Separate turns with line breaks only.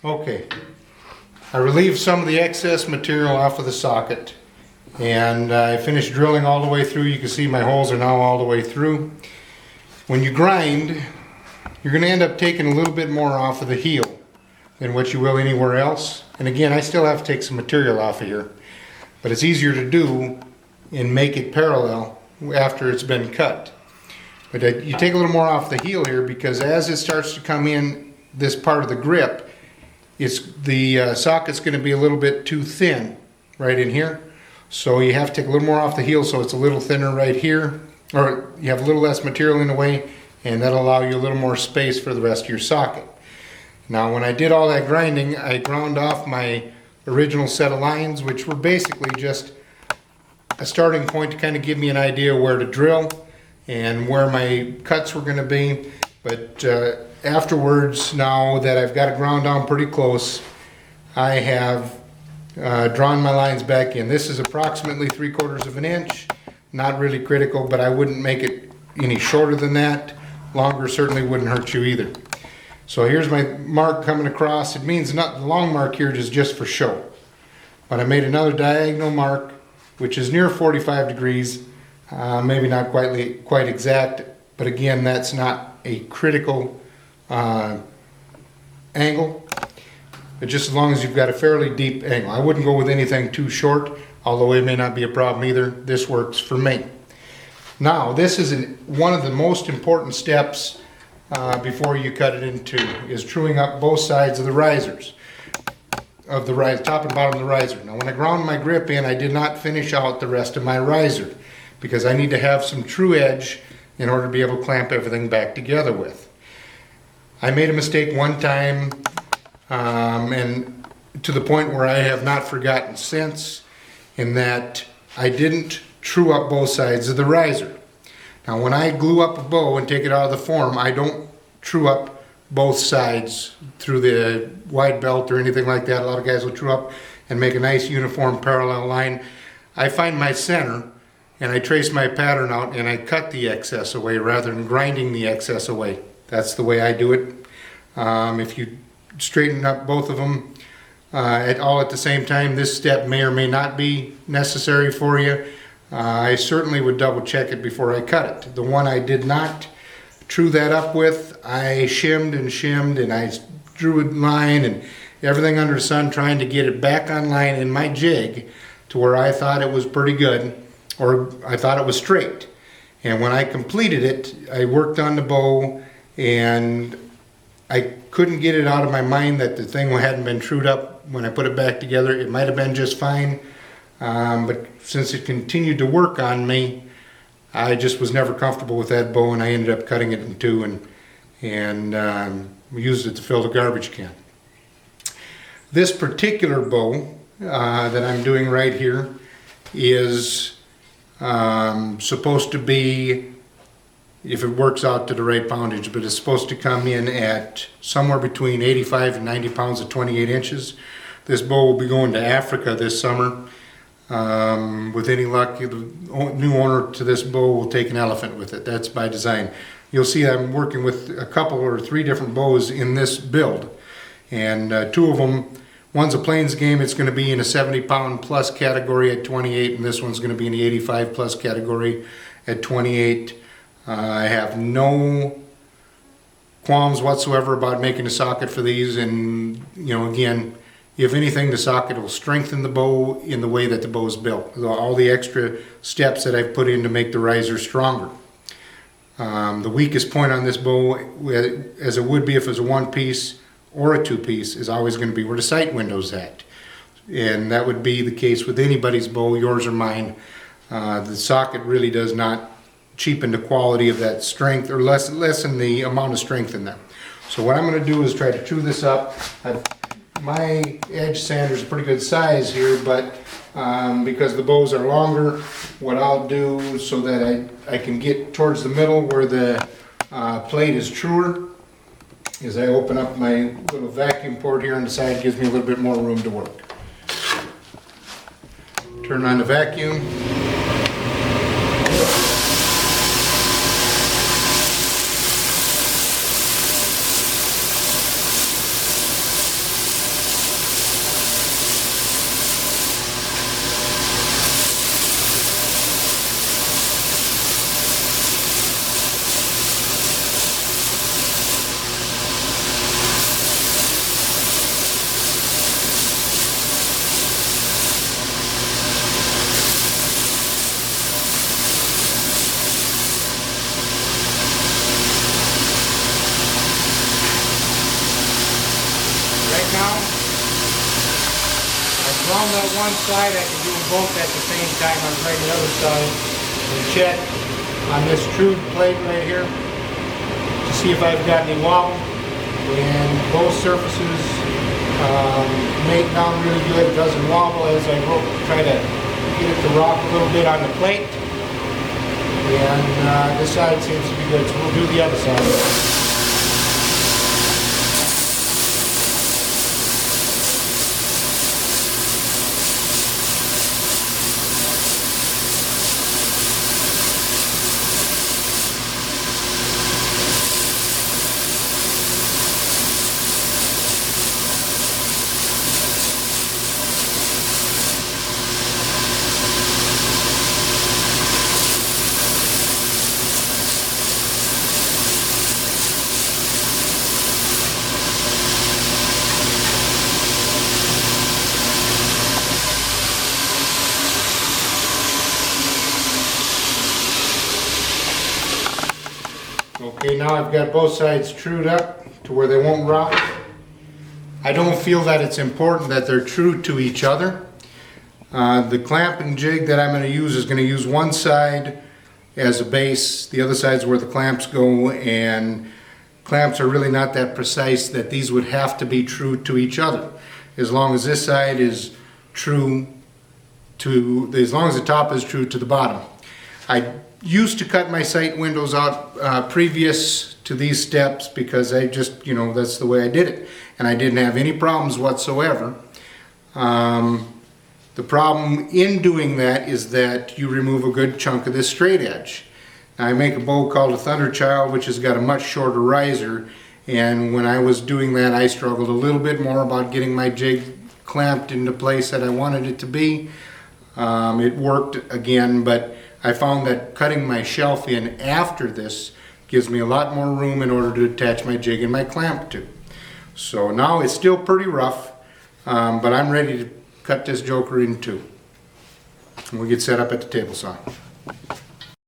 Okay, I relieved some of the excess material off of the socket, and I finished drilling all the way through. You can see my holes are now all the way through. When you grind, you're going to end up taking a little bit more off of the heel than what you will anywhere else. And again, I still have to take some material off of here, but it's easier to do and make it parallel after it's been cut. But you take a little more off the heel here, because as it starts to come in this part of the grip, the socket's going to be a little bit too thin right in here. So you have to take a little more off the heel so it's a little thinner right here, or you have a little less material in the way, and that'll allow you a little more space for the rest of your socket. Now when I did all that grinding, I ground off my original set of lines, which were basically just a starting point to kind of give me an idea where to drill and where my cuts were going to be. But afterwards, now that I've got it ground down pretty close, I have drawn my lines back in. This is approximately 3/4 of an inch. Not really critical, but I wouldn't make it any shorter than that. Longer certainly wouldn't hurt you either. So here's my mark coming across. It means not the long mark here is just for show. But I made another diagonal mark, which is near 45 degrees. Maybe not quite exact, but again, that's not a critical angle. But just as long as you've got a fairly deep angle. I wouldn't go with anything too short, although it may not be a problem either. This works for me. Now, this is one of the most important steps before you cut it in two, is truing up both sides of the risers, top and bottom of the riser. Now, when I ground my grip in, I did not finish out the rest of my riser, because I need to have some true edge in order to be able to clamp everything back together with. I made a mistake one time, and to the point where I have not forgotten since, in that I didn't true up both sides of the riser. Now when I glue up a bow and take it out of the form, I don't true up both sides through the wide belt or anything like that. A lot of guys will true up and make a nice uniform parallel line. I find my center and I trace my pattern out and I cut the excess away rather than grinding the excess away. That's the way I do it. If you straighten up both of them all at the same time, this step may or may not be necessary for you. I certainly would double check it before I cut it. The one I did not true that up with, I shimmed and I drew a line and everything under the sun, trying to get it back on line in my jig to where I thought it was pretty good, or I thought it was straight. And when I completed it, I worked on the bow and I couldn't get it out of my mind that the thing hadn't been trued up when I put it back together. It might have been just fine, but since it continued to work on me, I just was never comfortable with that bow, and I ended up cutting it in two and used it to fill the garbage can. This particular bow that I'm doing right here is supposed to be, if it works out to the right poundage, but it's supposed to come in at somewhere between 85 and 90 pounds at 28 inches. This bow will be going to Africa this summer. With any luck, the new owner to this bow will take an elephant with it. That's by design. You'll see I'm working with a couple or three different bows in this build, and two of them, one's a plains game. It's going to be in a 70-pound plus category at 28, and this one's going to be in the 85 plus category at 28. I have no qualms whatsoever about making a socket for these, and again, if anything, the socket will strengthen the bow in the way that the bow is built. All the extra steps that I've put in to make the riser stronger. The weakest point on this bow, as it would be if it was a one-piece or a two-piece, is always going to be where the sight window's at. And that would be the case with anybody's bow, yours or mine. The socket really does not cheapen the quality of that strength, or lessen the amount of strength in them. So what I'm going to do is try to true this up. My edge sander is a pretty good size here, but because the bows are longer, what I'll do so that I can get towards the middle where the plate is truer, is I open up my little vacuum port here on the side. It gives me a little bit more room to work. Turn on the vacuum. now. I ground that one side, I can do them both at the same time. I'm trying the other side and check on this trued plate right here to see if I've got any wobble. And both surfaces mate down really good. It doesn't wobble as I try to get it to rock a little bit on the plate. And this side seems to be good, so we'll do the other side. Okay, now I've got both sides trued up to where they won't rock. I don't feel that it's important that they're true to each other. The clamping jig that I'm going to use is going to use one side as a base, the other side's where the clamps go, and clamps are really not that precise that these would have to be true to each other. As long as this side is true to, as long as the top is true to the bottom. I used to cut my sight windows out previous to these steps because I just, that's the way I did it. And I didn't have any problems whatsoever. The problem in doing that is that you remove a good chunk of this straight edge. Now, I make a bow called a Thunderchild, which has got a much shorter riser. And when I was doing that, I struggled a little bit more about getting my jig clamped into place that I wanted it to be. It worked again, but I found that cutting my shelf in after this gives me a lot more room in order to attach my jig and my clamp to. So now it's still pretty rough, but I'm ready to cut this joker in two. And we'll get set up at the table saw.